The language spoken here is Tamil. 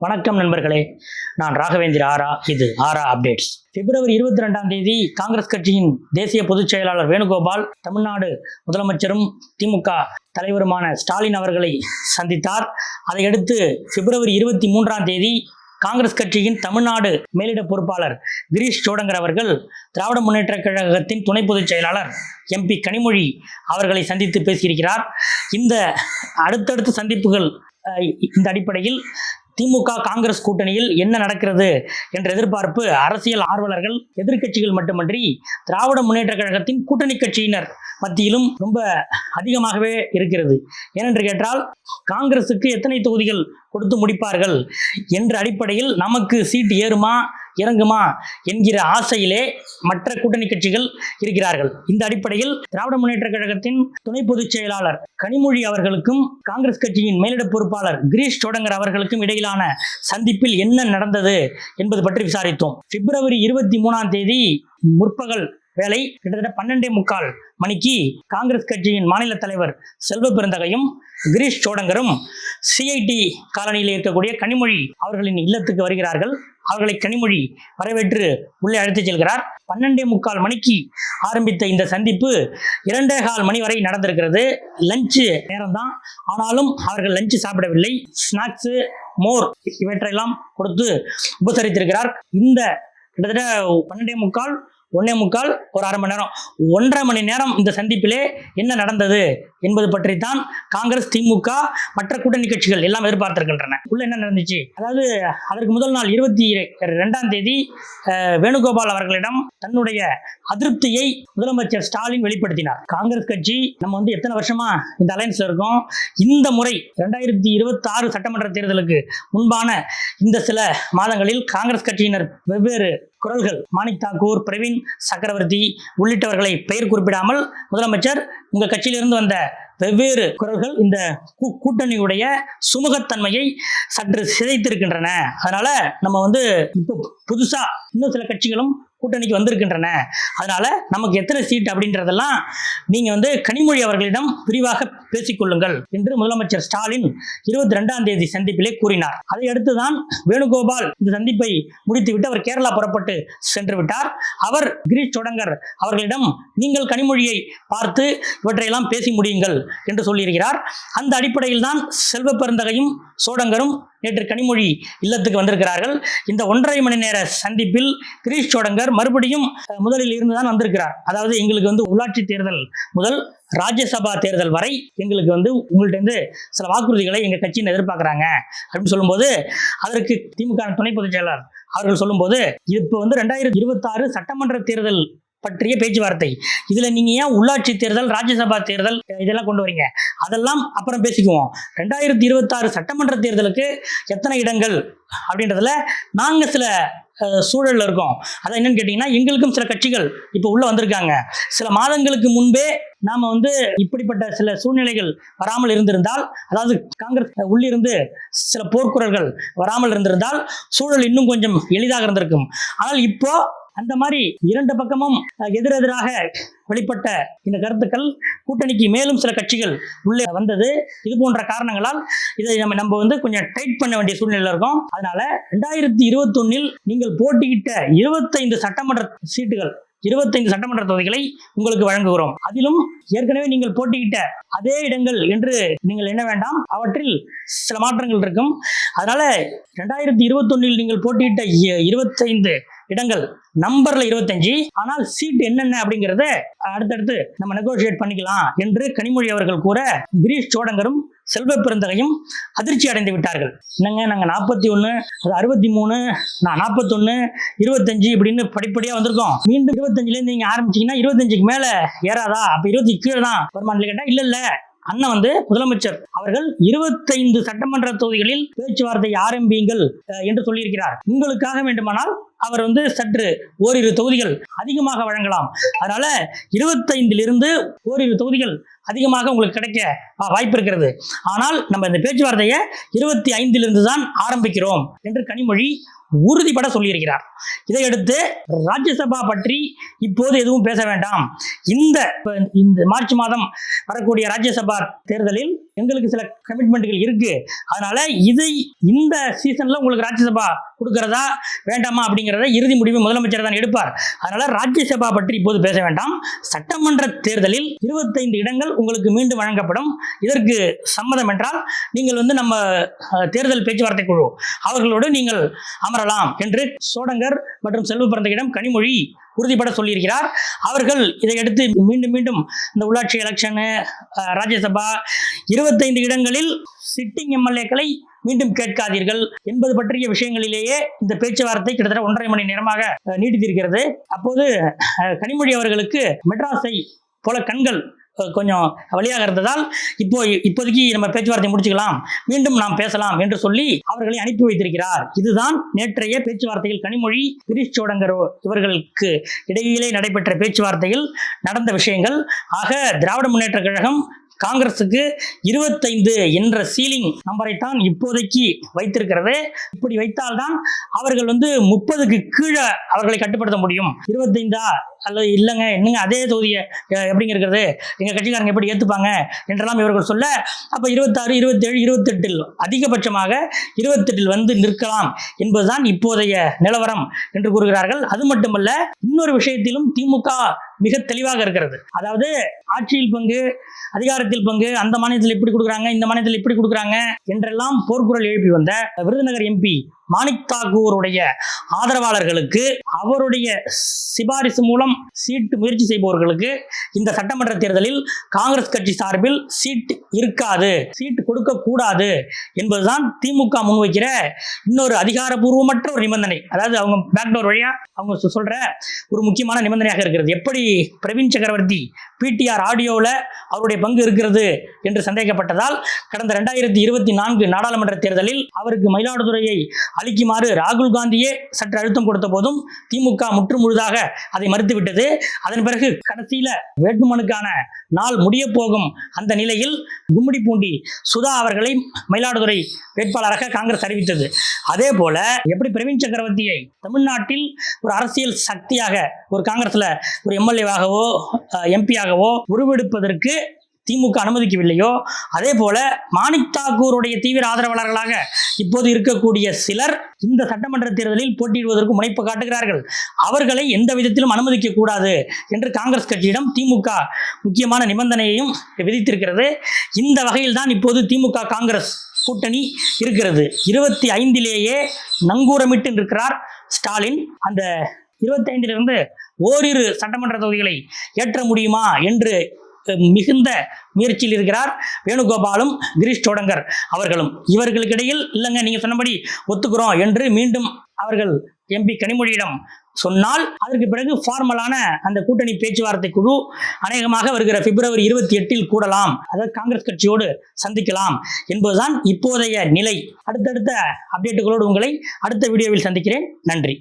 வணக்கம் நண்பர்களே, நான் ராகவேந்திர ஆரா. இது ஆரா அப்டேட்ஸ். பிப்ரவரி 22ஆம் தேதி காங்கிரஸ் கட்சியின் தேசிய பொதுச் செயலாளர் வேணுகோபால் தமிழ்நாடு முதலமைச்சரும் திமுக தலைவருமான ஸ்டாலின் அவர்களை சந்தித்தார். அதையடுத்து பிப்ரவரி 23ஆம் தேதி காங்கிரஸ் கட்சியின் தமிழ்நாடு மேலிட பொறுப்பாளர் கிரீஷ் சோடங்கர் அவர்கள் திராவிட முன்னேற்ற கழகத்தின் துணை பொதுச் செயலாளர் MP கனிமொழி அவர்களை சந்தித்து பேசியிருக்கிறார். இந்த அடுத்தடுத்த சந்திப்புகள் இந்த அடிப்படையில் திமுக காங்கிரஸ் கூட்டணியில் என்ன நடக்கிறது என்ற எதிர்பார்ப்பு அரசியல் ஆர்வலர்கள், எதிர்க்கட்சிகள் மட்டுமன்றி திராவிட முன்னேற்ற கழகத்தின் கூட்டணி கட்சியினர் மத்தியிலும் ரொம்ப அதிகமாகவே இருக்கிறது. ஏனென்று கேட்டால், காங்கிரசுக்கு எத்தனை தொகுதிகள் கொடுத்து முடிப்பார்கள் என்ற அடிப்படையில் நமக்கு சீட் ஏறுமா இறங்குமா என்கிற ஆசையிலே மற்ற கூட்டணி கட்சிகள் இருக்கிறார்கள். இந்த அடிப்படையில் திராவிட முன்னேற்ற கழகத்தின் துணை பொதுச் செயலாளர் கனிமொழி அவர்களுக்கும் காங்கிரஸ் கட்சியின் மேலிட பொறுப்பாளர் கிரீஷ் சோடங்கர் அவர்களுக்கும் இடையிலான சந்திப்பில் என்ன நடந்தது என்பது பற்றி விசாரித்தோம். பிப்ரவரி 23ஆம் தேதி முற்பகல் வேலை கிட்டத்தட்ட 12:45 மணிக்கு காங்கிரஸ் கட்சியின் மாநில தலைவர் செல்வ பெருந்தகையும் கிரீஷ் சோடங்கரும் CIT காலனியில் இருக்கக்கூடிய கனிமொழி அவர்களின் இல்லத்துக்கு வருகிறார்கள். அவர்களை கனிமொழி வரவேற்று உள்ளே அழைத்துச் செல்கிறார். 12:45 மணிக்கு ஆரம்பித்த இந்த சந்திப்பு 2:15 மணி வரை நடந்திருக்கிறது. லஞ்சு நேரம் தான், ஆனாலும் அவர்கள் லஞ்சு சாப்பிடவில்லை. ஸ்நாக்ஸு, மோர் இவற்றையெல்லாம் கொடுத்து உபசரித்திருக்கிறார். இந்த கிட்டத்தட்ட 12:45 1:45 ஒரு அரை மணி நேரம், 1.5 மணி நேரம் இந்த சந்திப்பிலே என்ன நடந்தது என்பது பற்றித்தான் காங்கிரஸ், திமுக, மற்ற கூட்டணி கட்சிகள் எல்லாம் எதிர்பார்த்திருக்கின்றன. உள்ள என்ன நடந்துச்சு? அதாவது அதற்கு முதல் நாள் 22ஆம் தேதி வேணுகோபால் அவர்களிடம் தன்னுடைய அதிருப்தியை முதலமைச்சர் ஸ்டாலின் வெளிப்படுத்தினார். காங்கிரஸ் கட்சி நம்ம எத்தனை வருஷமா இந்த அலைன்ஸ்ல இருக்கோம். இந்த முறை 2026 சட்டமன்ற தேர்தலுக்கு முன்பான இந்த சில மாதங்களில் காங்கிரஸ் கட்சியினர் வெவ்வேறு குரல்கள், மாணிக் தாக்கூர், பிரவீன் சக்கரவர்த்தி உள்ளிட்டவர்களை பெயர் குறிப்பிடாமல் முதலமைச்சர் உங்க கட்சியிலிருந்து வந்த வெவ்வேறு குரல்கள் இந்த கூட்டணியுடைய சுமூகத்தன்மையை சற்று சிதைத்திருக்கின்றன. அதனால நம்ம இப்போ புதுசா இன்னும் சில கட்சிகளும் கூட்டணிக்கு வந்திருக்கின்றன. அதனால நமக்கு எத்தனை சீட் அப்படின்றதெல்லாம் நீங்க கனிமொழி அவர்களிடம் விரிவாக பேசிக்கொள்ளுங்கள் என்று முதலமைச்சர் ஸ்டாலின் 22ஆம் தேதி சந்திப்பிலே கூறினார். அதை அடுத்துதான் வேணுகோபால் இந்த சந்திப்பை முடித்துவிட்டு அவர் கேரளா புறப்பட்டு சென்று விட்டார். அவர் கிரீஷ் சோடங்கர் அவர்களிடம் நீங்கள் கனிமொழியை பார்த்து இவற்றையெல்லாம் பேசி முடியுங்கள் என்று சொல்லியிருக்கிறார். அந்த அடிப்படையில் தான் செல்வ பெருந்தகையும் சோடங்கரும் நேற்று கனிமொழி இல்லத்துக்கு வந்திருக்கிறார்கள். இந்த 1.5 மணி நேர சந்திப்பில் கிரீஷ் சோடங்கர் மறுபடியும் முதலில் இருந்துதான் வந்திருக்கிறார். அதாவது எங்களுக்கு உள்ளாட்சி தேர்தல் முதல் ராஜ்யசபா தேர்தல் வரை எங்களுக்கு உங்கள்ட்ட சில வாக்குறுதிகளை எங்க கட்சியின் எதிர்பார்க்கிறாங்க அப்படின்னு சொல்லும்போது, அதற்கு திமுக துணை பொதுச் செயலாளர் அவர்கள் சொல்லும்போது, இப்போ 2026 சட்டமன்ற தேர்தல் பற்றிய பேச்சுவார்த்தை, இதுல நீங்க ஏன் உள்ளாட்சி தேர்தல், ராஜ்யசபா தேர்தல் இதெல்லாம் கொண்டு வரீங்க? அதெல்லாம் அப்புறம் பேசிக்குவோம். 2026 சட்டமன்ற தேர்தலுக்கு எத்தனை இடங்கள் அப்படின்றதுல நாங்க சில சூழல்ல இருக்கோம். அதான் என்னன்னு கேட்டீங்கன்னா, எங்களுக்கும் சில கட்சிகள் இப்போ உள்ள வந்திருக்காங்க. சில மாதங்களுக்கு முன்பே நாம இப்படிப்பட்ட சில சூழ்நிலைகள் வராமல் இருந்திருந்தால், அதாவது காங்கிரஸ் உள்ளிருந்து சில போர்க்குரல்கள் வராமல் இருந்திருந்தால் சூழல் இன்னும் கொஞ்சம் எளிதாக இருந்திருக்கும். ஆனால் இப்போ அந்த மாதிரி இரண்டு பக்கமும் எதிரெதிராக வெளிப்பட்ட இந்த கருத்துக்கள் கூட்டணிக்கு மேலும் சில கட்சிகள் உள்ளே வந்தது. இது போன்ற காரணங்களால் இதை நம்ம கொஞ்சம் டைட் பண்ண வேண்டிய சூழ்நிலையில் இருக்கோம். அதனால 2021 நீங்கள் போட்டியிட்ட 25 சட்டமன்ற சீட்டுகள், 25 சட்டமன்ற தொகுதிகளை உங்களுக்கு வழங்குகிறோம். அதிலும் ஏற்கனவே நீங்கள் போட்டியிட்ட அதே இடங்கள் என்று நீங்கள் எண்ண வேண்டாம். அவற்றில் சில மாற்றங்கள் இருக்கும். அதனால 2021 நீங்கள் போட்டியிட்ட 25 இடங்கள் நம்பர்ல 25, ஆனால் சீட் என்னென்ன அப்படிங்கறத அடுத்தடுத்து நம்ம நெகோசியேட் பண்ணிக்கலாம் என்று கனிமொழி அவர்கள் கூற, கிரீஷ் சோடங்கரும் செல்வ பெருந்தகையும் அதிர்ச்சி அடைந்து விட்டார்கள். என்னங்க, நாங்க 41, 63, 41, 25 இப்படின்னு படிப்படியா வந்திருக்கோம். மீண்டும் 25ல இருந்து நீங்க ஆரம்பிச்சீங்கன்னா 25க்கு மேல ஏறாதா? அப்ப 20 கீழே தான் வருமானு கேட்டா, இல்ல அண்ணன் முதலமைச்சர் அவர்கள் 25 சட்டமன்ற தொகுதிகளில் பேச்சுவார்த்தை ஆரம்பியுங்கள் என்று சொல்லியிருக்கிறார். உங்களுக்காக வேண்டுமானால் அவர் சற்று ஓரிரு தொகுதிகள் அதிகமாக வழங்கலாம். அதனால 25 ஓரிரு தொகுதிகள் அதிகமாக உங்களுக்கு கிடைக்க வாய்ப்பு இருக்கிறது. ஆனால் நம்ம இந்த பேச்சுவார்த்தையை 25 தான் ஆரம்பிக்கிறோம் என்று கனிமொழி உறுதிபட சொல்லியிருக்கிறார். இதையடுத்து ராஜ்யசபா பற்றி இப்போது எதுவும் பேச வேண்டாம், இந்த மார்ச் மாதம் வரக்கூடிய ராஜ்யசபா தேர்தலில் எங்களுக்கு சில கமிட்மெண்ட்கள் இருக்கு, அதனால இந்த சீசன்ல உங்களுக்கு ராஜ்யசபா கொடுக்கறதா வேண்டாமா அப்படிங்கிறத இறுதி முடிவு முதலமைச்சர் தான் எடுப்பார். அதனால ராஜ்யசபா பற்றி இப்போது பேச வேண்டாம். சட்டமன்ற தேர்தலில் 25 இடங்கள் உங்களுக்கு மீண்டும் வழங்கப்படும். இதற்கு சம்மதம் என்றால் நீங்கள் நம்ம தேர்தல் பேச்சுவார்த்தை குழு அவர்களோடு நீங்கள் அமரலாம் என்று சோடங்கர் மற்றும் செல்வ பிறந்தகிடம் கனிமொழி உறுதிபட சொல்லியிருக்கிறார். அவர்கள் இதையடுத்து மீண்டும் இந்த உள்ளாட்சி எலெக்ஷன், ராஜ்யசபா 25 இடங்களில் சிட்டிங் எம்எல்ஏக்களை மீண்டும் கேட்காதீர்கள் என்பது பற்றிய விஷயங்களிலேயே இந்த பேச்சுவார்த்தை கிட்டத்தட்ட 1.5 மணி நேரமாக நீடித்திருக்கிறது. அப்போது கனிமொழி அவர்களுக்கு மெட்ராஸை போல கண்கள் கொஞ்சம் வழியாக இருந்ததால் இப்போதைக்கு நம்ம பேச்சுவார்த்தை முடிச்சுக்கலாம், மீண்டும் நாம் பேசலாம் என்று சொல்லி அவர்களை அனுப்பி வைத்திருக்கிறார். இதுதான் நேற்றைய பேச்சுவார்த்தையில் கனிமொழி கிரீஷ் சோடங்கர் இவர்களுக்கு இடையிலே நடைபெற்ற பேச்சுவார்த்தையில் நடந்த விஷயங்கள். ஆக திராவிட முன்னேற்ற கழகம் காங்கிரசுக்கு 25 என்ற சீலிங் நம்பரை தான் இப்போதைக்கு வைத்திருக்கிறது. இப்படி வைத்தால்தான் அவர்கள் 30க்கு கீழே அவர்களை கட்டுப்படுத்த முடியும். 25 அல்லது இல்லைங்க என்னங்க அதே தொகுதியை எப்படிங்க இருக்கிறது, எங்க கட்சிக்காரங்க எப்படி ஏற்றுப்பாங்க என்றெல்லாம் இவர்கள் சொல்ல, அப்போ 26, 27, 28 அதிகபட்சமாக 28 நிற்கலாம் என்பதுதான் இப்போதைய நிலவரம் என்று கூறுகிறார்கள். அது மட்டுமல்ல, இன்னொரு விஷயத்திலும் திமுக மிக தெளிவாக இருக்கிறது. அதாவது ஆட்சியில் பங்கு, அதிகாரத்தில் பங்கு, அந்த மாநிலத்தில் இப்படி கொடுக்குறாங்க, இந்த மாநிலத்தில் இப்படி கொடுக்குறாங்க என்றெல்லாம் போர்க்குரல் எழுப்பி வந்த விருதுநகர் எம்பி மாணிக் தாக்கூருடைய ஆதரவாளர்களுக்கு, அவருடைய சிபாரிசு மூலம் சீட்டு முயற்சி செய்பவர்களுக்கு இந்த சட்டமன்ற தேர்தலில் காங்கிரஸ் கட்சி சார்பில் சீட் இருக்காது, சீட் கொடுக்க கூடாது என்பதுதான் திமுக முன்வைக்கிற இன்னொரு அதிகாரப்பூர்வமற்ற ஒரு நிபந்தனை. அதாவது அவங்க பேக்டோர் வழியா அவங்க சொல்ற ஒரு முக்கியமான நிபந்தனையாக இருக்கிறது. எப்படி பிரவீன் சக்கரவர்த்தி பிடிஆர் ஆடியோவில் அவருடைய பங்கு இருக்கிறது என்று சந்தேகப்பட்டதால் கடந்த 2024 நாடாளுமன்ற தேர்தலில் அவருக்கு மயிலாடுதுறையை அளிக்குமாறு ராகுல் காந்தியே சற்று அழுத்தம் கொடுத்த போதும் திமுக முற்றுமுழுதாக அதை மறுத்துவிட்டது. அதன் பிறகு கடைசியில வேட்புமனுக்கான நாள் முடிய போகும் அந்த நிலையில் கும்மிடிப்பூண்டி சுதா அவர்களை மயிலாடுதுறை வேட்பாளராக காங்கிரஸ் அறிவித்தது. அதே போல எப்படி பிரவீன் சக்கரவர்த்தியை தமிழ்நாட்டில் ஒரு அரசியல் சக்தியாக ஒரு காங்கிரஸ்ல ஒரு எம்எல்ஏவாகவோ எம்பியாகவோ உருவெடுப்பதற்கு திமுக அனுமதிக்கவில்லையோ, அதே போல மாணிக் தாக்கூருடைய தீவிர ஆதரவாளர்களாக இப்போது இருக்கக்கூடிய சிலர் இந்த சட்டமன்ற தேர்தலில் போட்டியிடுவதற்கு முனைப்பு காட்டுகிறார்கள். அவர்களை எந்த விதத்திலும் அனுமதிக்க கூடாது என்று காங்கிரஸ் கட்சியிடம் திமுக முக்கியமான நிபந்தனையையும் விதித்திருக்கிறது. இந்த வகையில் தான் இப்போது திமுக காங்கிரஸ் கூட்டணி இருக்கிறது. 25லேயே நங்கூரமிட்டு இருக்கிறார் ஸ்டாலின். அந்த 25லிருந்து ஓரிரு சட்டமன்ற தொகுதிகளை ஏற்ற முடியுமா என்று மிகுந்த முயற்சியில் இருக்கிறார் வேணுகோபாலும் கிரீஷ் சோடங்கர் அவர்களும். இவர்களுக்கிடையில் இல்லைங்க நீங்க சொன்னபடி ஒத்துக்கிறோம் என்று மீண்டும் அவர்கள் எம்பி கனிமொழியிடம் சொன்னால் அதற்கு பிறகு ஃபார்மலான அந்த கூட்டணி பேச்சுவார்த்தை குழு அநேகமாக வருகிற பிப்ரவரி 28 கூடலாம், அதாவது காங்கிரஸ் கட்சியோடு சந்திக்கலாம் என்பதுதான் இப்போதைய நிலை. அடுத்தடுத்த அப்டேட்டுகளோடு உங்களை அடுத்த வீடியோவில் சந்திக்கிறேன். நன்றி.